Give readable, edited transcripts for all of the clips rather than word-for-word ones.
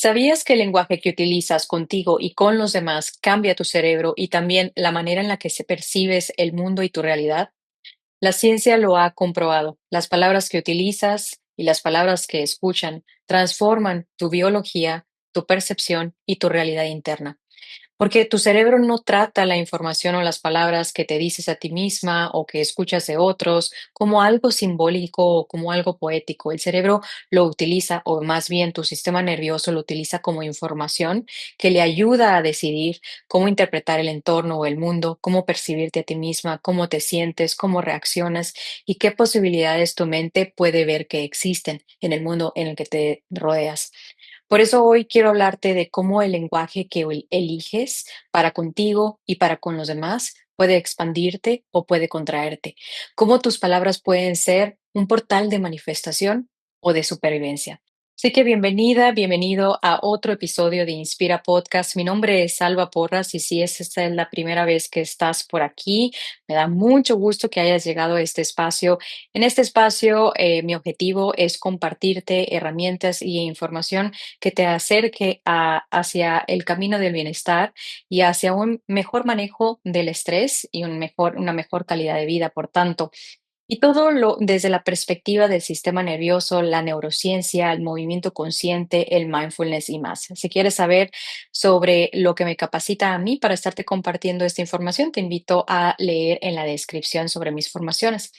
¿Sabías que el lenguaje que utilizas contigo y con los demás cambia tu cerebro y también la manera en la que se percibes el mundo y tu realidad? La ciencia lo ha comprobado. Las palabras que utilizas y las palabras que escuchan transforman tu biología, tu percepción y tu realidad interna. Porque tu cerebro no trata la información o las palabras que te dices a ti misma o que escuchas de otros como algo simbólico o como algo poético. El cerebro lo utiliza, o más bien tu sistema nervioso lo utiliza como información que le ayuda a decidir cómo interpretar el entorno o el mundo, cómo percibirte a ti misma, cómo te sientes, cómo reaccionas y qué posibilidades tu mente puede ver que existen en el mundo en el que te rodeas. Por eso hoy quiero hablarte de cómo el lenguaje que eliges para contigo y para con los demás puede expandirte o puede contraerte. Cómo tus palabras pueden ser un portal de manifestación o de supervivencia. Así que bienvenida, bienvenido a otro episodio de Inspira Podcast. Mi nombre es Salva Porras y si esta es la primera vez que estás por aquí, me da mucho gusto que hayas llegado a este espacio. En este espacio, mi objetivo es compartirte herramientas y información que te acerque hacia el camino del bienestar y hacia un mejor manejo del estrés y una mejor calidad de vida, por tanto. Y todo lo desde la perspectiva del sistema nervioso, la neurociencia, el movimiento consciente, el mindfulness y más. Si quieres saber sobre lo que me capacita a mí para estarte compartiendo esta información, te invito a leer en la descripción sobre mis formaciones.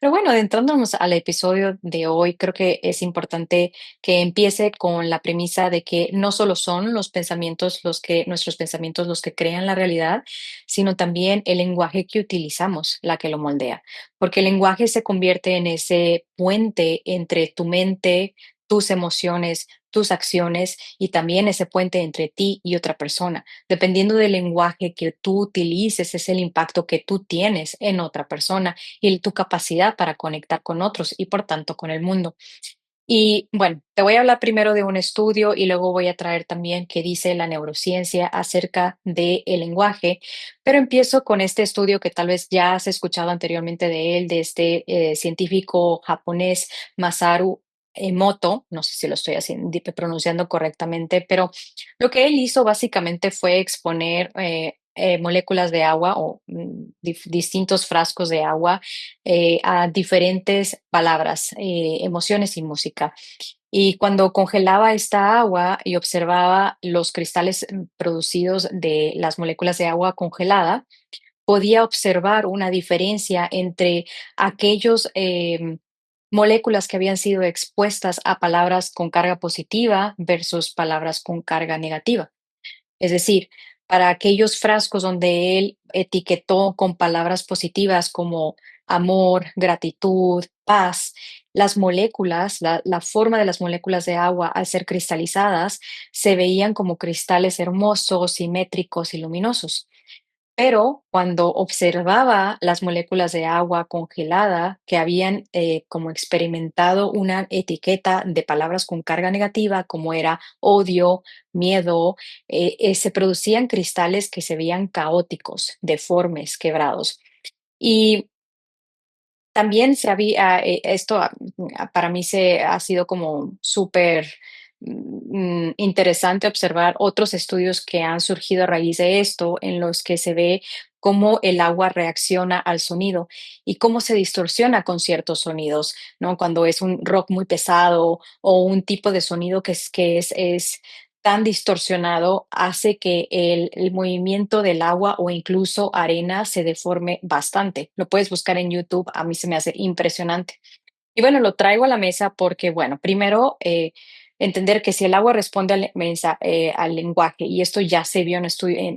Pero bueno, adentrándonos al episodio de hoy, creo que es importante que empiece con la premisa de que no solo son nuestros pensamientos los que crean la realidad, sino también el lenguaje que utilizamos, la que lo moldea, porque el lenguaje se convierte en ese puente entre tu mente, tus emociones, tus acciones y también ese puente entre ti y otra persona. Dependiendo del lenguaje que tú utilices, es el impacto que tú tienes en otra persona y tu capacidad para conectar con otros y por tanto con el mundo. Y bueno, te voy a hablar primero de un estudio y luego voy a traer también qué dice la neurociencia acerca del lenguaje, pero empiezo con este estudio que tal vez ya has escuchado anteriormente de él, de este científico japonés Masaru Emoto, no sé si lo estoy pronunciando correctamente, pero lo que él hizo básicamente fue exponer moléculas de agua o distintos frascos de agua a diferentes palabras, emociones y música. Y cuando congelaba esta agua y observaba los cristales producidos de las moléculas de agua congelada, podía observar una diferencia entre aquellos moléculas que habían sido expuestas a palabras con carga positiva versus palabras con carga negativa. Es decir, para aquellos frascos donde él etiquetó con palabras positivas como amor, gratitud, paz, las moléculas, la forma de las moléculas de agua al ser cristalizadas, se veían como cristales hermosos, simétricos y luminosos. Pero cuando observaba las moléculas de agua congelada que habían como experimentado una etiqueta de palabras con carga negativa, como era odio, miedo, se producían cristales que se veían caóticos, deformes, quebrados. Y también se había, para mí se ha sido como súper interesante observar otros estudios que han surgido a raíz de esto, en los que se ve cómo el agua reacciona al sonido y cómo se distorsiona con ciertos sonidos, ¿no? Cuando es un rock muy pesado o un tipo de sonido que es tan distorsionado, hace que el movimiento del agua o incluso arena se deforme bastante. Lo puedes buscar en YouTube, a mí se me hace impresionante. Y bueno, lo traigo a la mesa porque, bueno, primero, entender que si el agua responde al lenguaje, y esto ya se vio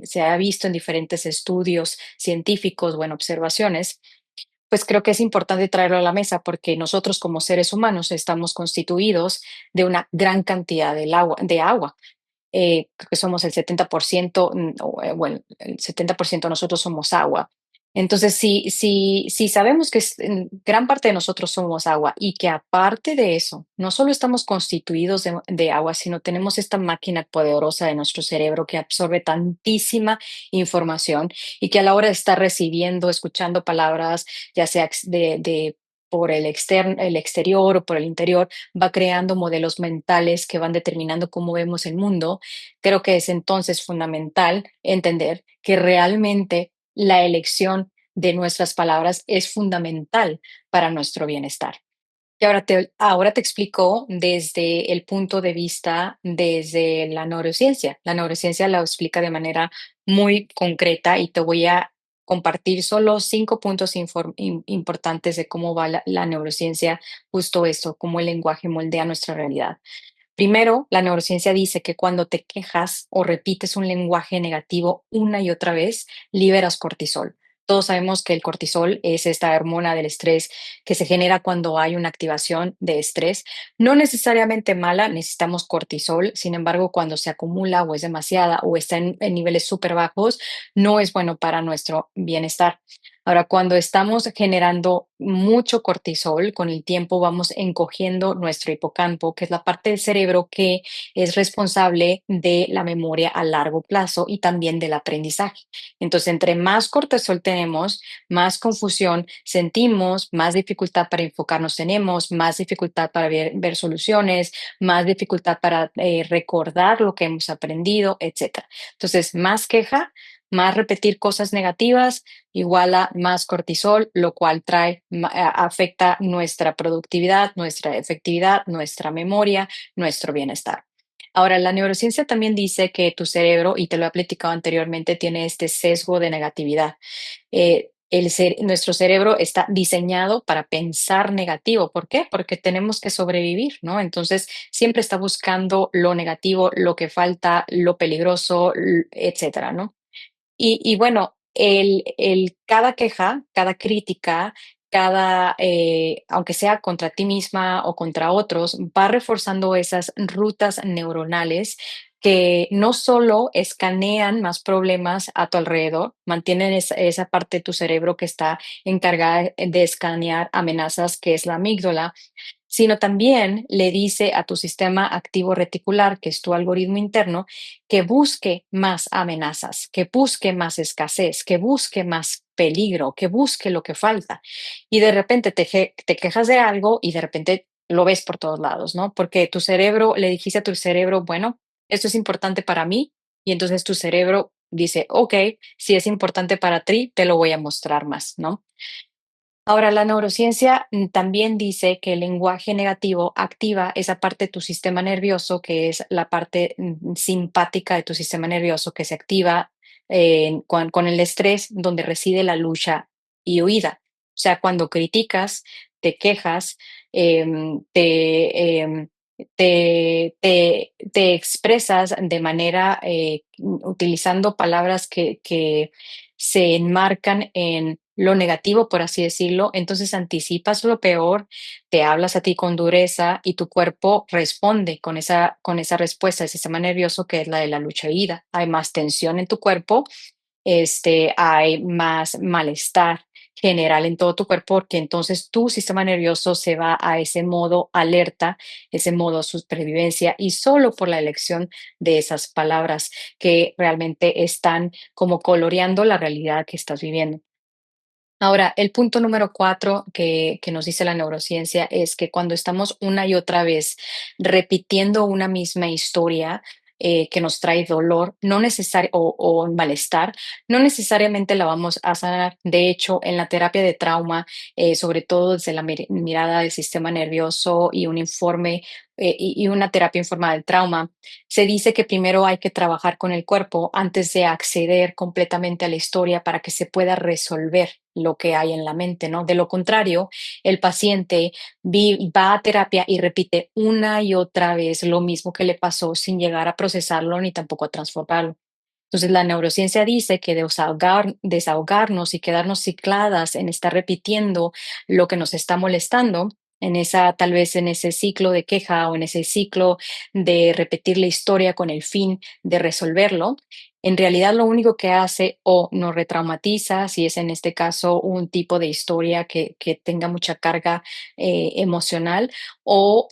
se ha visto en diferentes estudios científicos, bueno, observaciones, pues creo que es importante traerlo a la mesa porque nosotros como seres humanos estamos constituidos de una gran cantidad de agua. Creo que somos el 70%, bueno, el 70% de nosotros somos agua. Entonces, si sabemos que gran parte de nosotros somos agua y que aparte de eso, no solo estamos constituidos de agua, sino tenemos esta máquina poderosa de nuestro cerebro que absorbe tantísima información y que a la hora de estar recibiendo, escuchando palabras, ya sea por el exterior o por el interior, va creando modelos mentales que van determinando cómo vemos el mundo. Creo que es entonces fundamental entender que realmente la elección de nuestras palabras es fundamental para nuestro bienestar. Y ahora te explico desde el punto de vista, desde la neurociencia. La neurociencia la explica de manera muy concreta y te voy a compartir solo 5 puntos importantes de cómo va la neurociencia, justo esto, cómo el lenguaje moldea nuestra realidad. Primero, la neurociencia dice que cuando te quejas o repites un lenguaje negativo una y otra vez, liberas cortisol. Todos sabemos que el cortisol es esta hormona del estrés que se genera cuando hay una activación de estrés. No necesariamente mala, necesitamos cortisol. Sin embargo, cuando se acumula o es demasiada o está en niveles súper bajos, no es bueno para nuestro bienestar. Ahora, cuando estamos generando mucho cortisol, con el tiempo vamos encogiendo nuestro hipocampo, que es la parte del cerebro que es responsable de la memoria a largo plazo y también del aprendizaje. Entonces, entre más cortisol tenemos, más confusión sentimos, más dificultad para enfocarnos tenemos, más dificultad para ver soluciones, más dificultad para recordar lo que hemos aprendido, etcétera. Entonces, más queja, más repetir cosas negativas, igual a más cortisol, lo cual afecta nuestra productividad, nuestra efectividad, nuestra memoria, nuestro bienestar. Ahora, la neurociencia también dice que tu cerebro, y te lo he platicado anteriormente, tiene este sesgo de negatividad. Nuestro cerebro está diseñado para pensar negativo. ¿Por qué? Porque tenemos que sobrevivir, ¿no? Entonces, siempre está buscando lo negativo, lo que falta, lo peligroso, etcétera, ¿no? Y bueno, cada queja, cada crítica, aunque sea contra ti misma o contra otros, va reforzando esas rutas neuronales que no solo escanean más problemas a tu alrededor, mantienen esa parte de tu cerebro que está encargada de escanear amenazas, que es la amígdala, sino también le dice a tu sistema activo reticular, que es tu algoritmo interno, que busque más amenazas, que busque más escasez, que busque más peligro, que busque lo que falta. Y de repente te quejas de algo y de repente lo ves por todos lados, ¿no? Porque tu cerebro, le dijiste a tu cerebro, bueno, esto es importante para mí, y entonces tu cerebro dice, ok, si es importante para ti, te lo voy a mostrar más, ¿no? Ahora, la neurociencia también dice que el lenguaje negativo activa esa parte de tu sistema nervioso, que es la parte simpática de tu sistema nervioso, que se activa con el estrés, donde reside la lucha y huida. O sea, cuando criticas, te quejas, te expresas de manera utilizando palabras que se enmarcan en lo negativo, por así decirlo, entonces anticipas lo peor, te hablas a ti con dureza y tu cuerpo responde con esa respuesta del sistema nervioso que es la de la lucha y huida. Hay más tensión en tu cuerpo, hay más malestar general en todo tu cuerpo, porque entonces tu sistema nervioso se va a ese modo alerta, ese modo supervivencia, y solo por la elección de esas palabras que realmente están como coloreando la realidad que estás viviendo. Ahora, el punto número 4 que nos dice la neurociencia es que cuando estamos una y otra vez repitiendo una misma historia que nos trae dolor o malestar, no necesariamente la vamos a sanar. De hecho, en la terapia de trauma, sobre todo desde la mirada del sistema nervioso y un informe y una terapia informada del trauma, se dice que primero hay que trabajar con el cuerpo antes de acceder completamente a la historia para que se pueda resolver lo que hay en la mente, ¿no? De lo contrario, el paciente va a terapia y repite una y otra vez lo mismo que le pasó sin llegar a procesarlo ni tampoco a transformarlo. Entonces, la neurociencia dice que desahogarnos y quedarnos cicladas en estar repitiendo lo que nos está molestando, tal vez en ese ciclo de queja o en ese ciclo de repetir la historia con el fin de resolverlo, en realidad lo único que hace o nos retraumatiza, si es en este caso un tipo de historia que tenga mucha carga emocional, o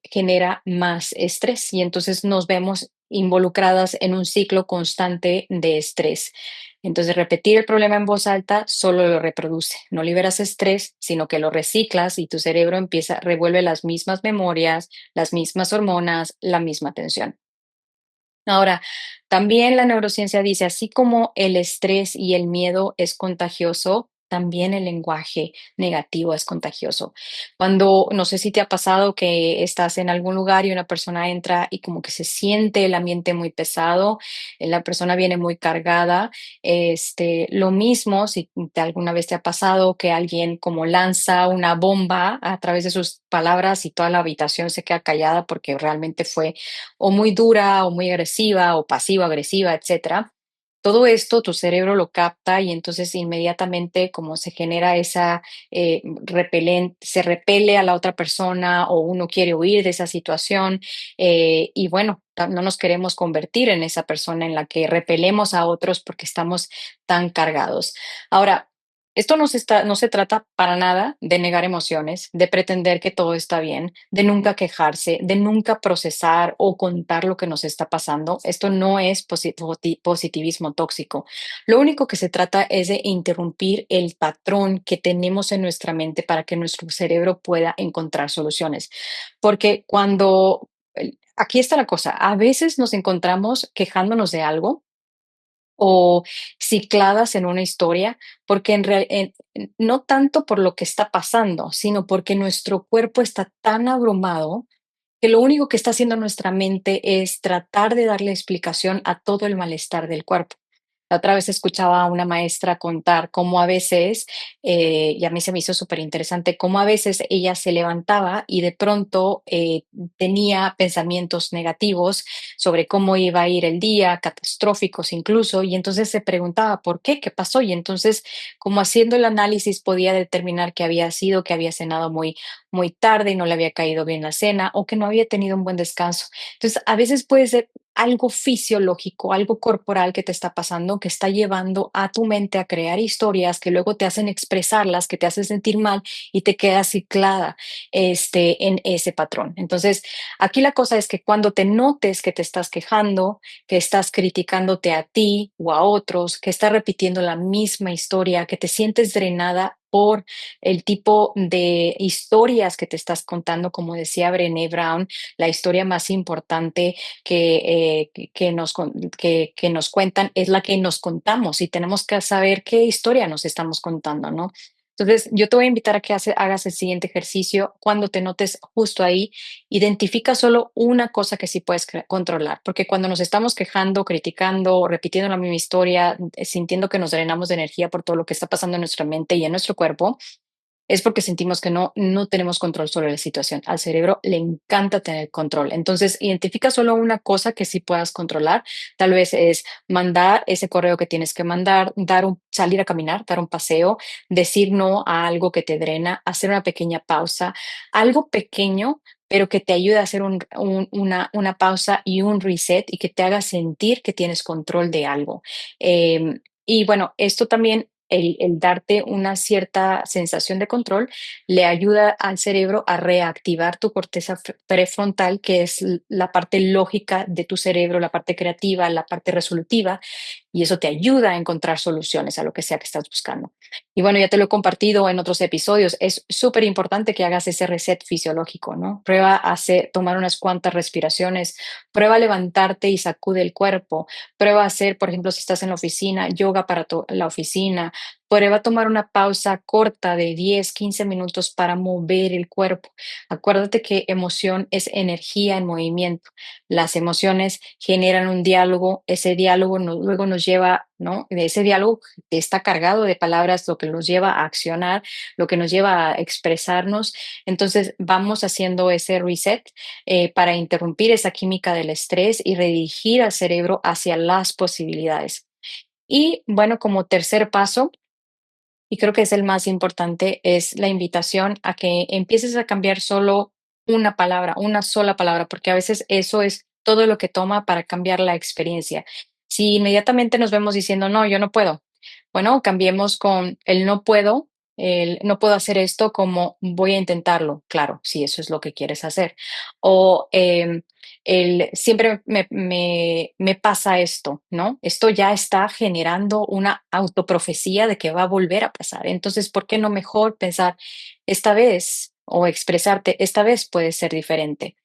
genera más estrés y entonces nos vemos involucradas en un ciclo constante de estrés. Entonces, repetir el problema en voz alta solo lo reproduce. No liberas estrés, sino que lo reciclas y tu cerebro revuelve las mismas memorias, las mismas hormonas, la misma tensión. Ahora, también la neurociencia dice, así como el estrés y el miedo es contagioso, también el lenguaje negativo es contagioso. Cuando, no sé si te ha pasado que estás en algún lugar y una persona entra y como que se siente el ambiente muy pesado, la persona viene muy cargada, lo mismo si alguna vez te ha pasado que alguien como lanza una bomba a través de sus palabras y toda la habitación se queda callada porque realmente fue o muy dura o muy agresiva o pasivo-agresiva, etcétera. Todo esto tu cerebro lo capta y entonces inmediatamente como se genera esa se repele a la otra persona o uno quiere huir de esa situación y bueno, no nos queremos convertir en esa persona en la que repelemos a otros porque estamos tan cargados. Ahora, esto no se trata para nada de negar emociones, de pretender que todo está bien, de nunca quejarse, de nunca procesar o contar lo que nos está pasando. Esto no es positivismo tóxico. Lo único que se trata es de interrumpir el patrón que tenemos en nuestra mente para que nuestro cerebro pueda encontrar soluciones. Porque aquí está la cosa, a veces nos encontramos quejándonos de algo o cicladas en una historia, porque no tanto por lo que está pasando, sino porque nuestro cuerpo está tan abrumado que lo único que está haciendo nuestra mente es tratar de darle explicación a todo el malestar del cuerpo. La otra vez escuchaba a una maestra contar cómo a veces, y a mí se me hizo súper interesante, cómo a veces ella se levantaba y de pronto tenía pensamientos negativos sobre cómo iba a ir el día, catastróficos incluso, y entonces se preguntaba por qué, qué pasó, y entonces como haciendo el análisis podía determinar que había sido que había cenado muy tarde y no le había caído bien la cena o que no había tenido un buen descanso. Entonces, a veces puede ser algo fisiológico, algo corporal que te está pasando, que está llevando a tu mente a crear historias que luego te hacen expresarlas, que te hacen sentir mal y te quedas ciclada en ese patrón. Entonces, aquí la cosa es que cuando te notes que te estás quejando, que estás criticándote a ti o a otros, que estás repitiendo la misma historia, que te sientes drenada por el tipo de historias que te estás contando, como decía Brené Brown, la historia más importante que nos cuentan es la que nos contamos y tenemos que saber qué historia nos estamos contando, ¿no? Entonces, yo te voy a invitar a que hagas el siguiente ejercicio. Cuando te notes justo ahí, identifica solo una cosa que sí puedes controlar, porque cuando nos estamos quejando, criticando, repitiendo la misma historia, sintiendo que nos drenamos de energía por todo lo que está pasando en nuestra mente y en nuestro cuerpo, es porque sentimos que no tenemos control sobre la situación. Al cerebro le encanta tener control. Entonces, identifica solo una cosa que sí puedas controlar. Tal vez es mandar ese correo que tienes que mandar, salir a caminar, dar un paseo, decir no a algo que te drena, hacer una pequeña pausa, algo pequeño, pero que te ayude a hacer una pausa y un reset y que te haga sentir que tienes control de algo. Y bueno, esto también el darte una cierta sensación de control le ayuda al cerebro a reactivar tu corteza prefrontal, que es la parte lógica de tu cerebro, la parte creativa, la parte resolutiva, y eso te ayuda a encontrar soluciones a lo que sea que estás buscando. Y bueno, ya te lo he compartido en otros episodios, es súper importante que hagas ese reset fisiológico, ¿no? Prueba a tomar unas cuantas respiraciones, prueba a levantarte y sacude el cuerpo, prueba a hacer, por ejemplo, si estás en la oficina, yoga para la oficina, prueba a tomar una pausa corta de 10, 15 minutos para mover el cuerpo. Acuérdate que emoción es energía en movimiento. Las emociones generan un diálogo, ese diálogo luego nos lleva, ¿no? De ese diálogo que está cargado de palabras, lo que nos lleva a accionar, lo que nos lleva a expresarnos. Entonces vamos haciendo ese reset para interrumpir esa química del estrés y redirigir al cerebro hacia las posibilidades. Y bueno, como tercer paso, y creo que es el más importante, es la invitación a que empieces a cambiar solo una palabra, una sola palabra, porque a veces eso es todo lo que toma para cambiar la experiencia. Si inmediatamente nos vemos diciendo, no, yo no puedo, bueno, cambiemos con el no puedo. no puedo hacer esto como voy a intentarlo, claro, si eso es lo que quieres hacer. O siempre me pasa esto, ¿no? Esto ya está generando una autoprofecía de que va a volver a pasar. Entonces, ¿por qué no mejor pensar esta vez o expresarte, esta vez puede ser diferente?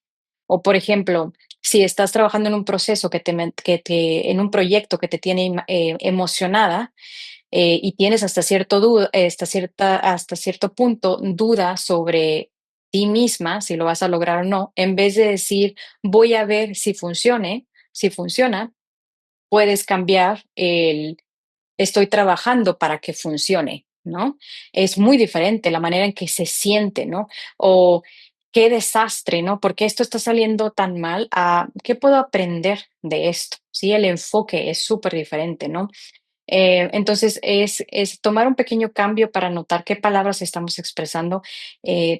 O, por ejemplo, si estás trabajando en un proceso en un proyecto que te tiene emocionada, y tienes hasta cierto punto duda sobre ti misma, si lo vas a lograr o no, en vez de decir voy a ver si funciona, puedes cambiar el estoy trabajando para que funcione, ¿no? Es muy diferente la manera en que se siente, ¿no? O qué desastre, ¿no? ¿Por qué esto está saliendo tan mal? ¿Qué puedo aprender de esto? Sí, el enfoque es súper diferente, ¿no? Entonces, es tomar un pequeño cambio para notar qué palabras estamos expresando,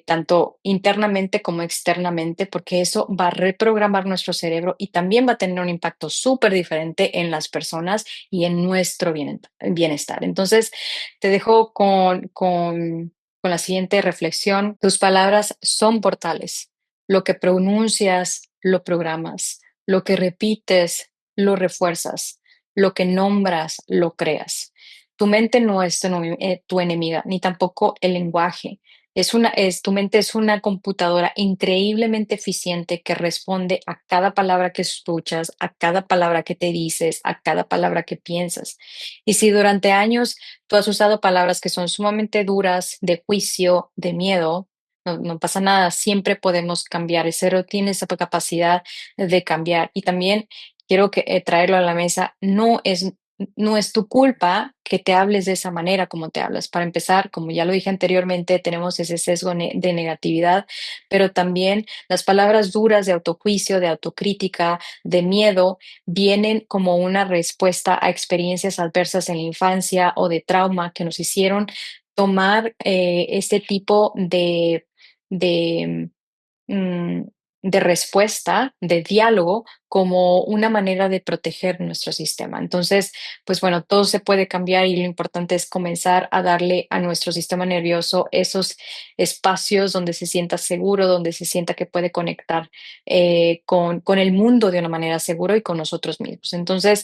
tanto internamente como externamente, porque eso va a reprogramar nuestro cerebro y también va a tener un impacto súper diferente en las personas y en nuestro bienestar. Entonces, te dejo con la siguiente reflexión. Tus palabras son portales. Lo que pronuncias, lo programas. Lo que repites, lo refuerzas. Lo que nombras, lo creas. Tu mente no es tu enemiga, ni tampoco el lenguaje. Tu mente es una computadora increíblemente eficiente que responde a cada palabra que escuchas, a cada palabra que te dices, a cada palabra que piensas. Y si durante años tú has usado palabras que son sumamente duras, de juicio, de miedo, no pasa nada, siempre podemos cambiar. El cerebro tiene esa capacidad de cambiar. Y también quiero traerlo a la mesa, no es tu culpa que te hables de esa manera como te hablas. Para empezar, como ya lo dije anteriormente, tenemos ese sesgo de negatividad, pero también las palabras duras de autojuicio, de autocrítica, de miedo, vienen como una respuesta a experiencias adversas en la infancia o de trauma que nos hicieron tomar este tipo de mm, de respuesta, de diálogo, como una manera de proteger nuestro sistema. Entonces, pues bueno, todo se puede cambiar y lo importante es comenzar a darle a nuestro sistema nervioso esos espacios donde se sienta seguro, donde se sienta que puede conectar con el mundo de una manera segura y con nosotros mismos. Entonces,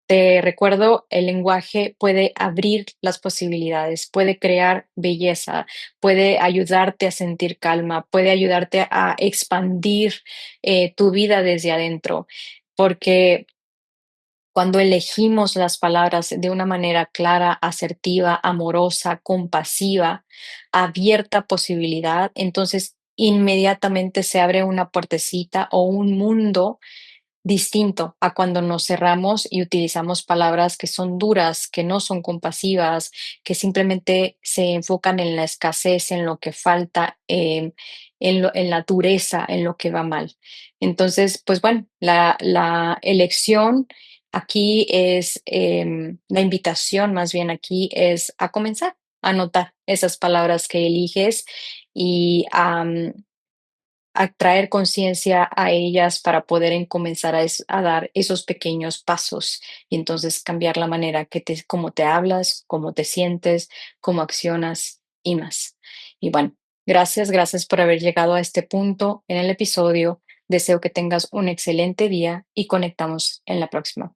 te recuerdo, el lenguaje puede abrir las posibilidades, puede crear belleza, puede ayudarte a sentir calma, puede ayudarte a expandir tu vida desde adentro, porque cuando elegimos las palabras de una manera clara, asertiva, amorosa, compasiva, abierta a posibilidad, entonces inmediatamente se abre una puertecita o un mundo distinto a cuando nos cerramos y utilizamos palabras que son duras, que no son compasivas, que simplemente se enfocan en la escasez, en lo que falta, en la dureza, en lo que va mal. Entonces, pues bueno, la elección aquí es, la invitación más bien aquí es a comenzar a notar esas palabras que eliges y a traer conciencia a ellas para poder comenzar a dar esos pequeños pasos y entonces cambiar la manera cómo te hablas, cómo te sientes, cómo accionas y más. Y bueno, gracias por haber llegado a este punto en el episodio. Deseo que tengas un excelente día y conectamos en la próxima.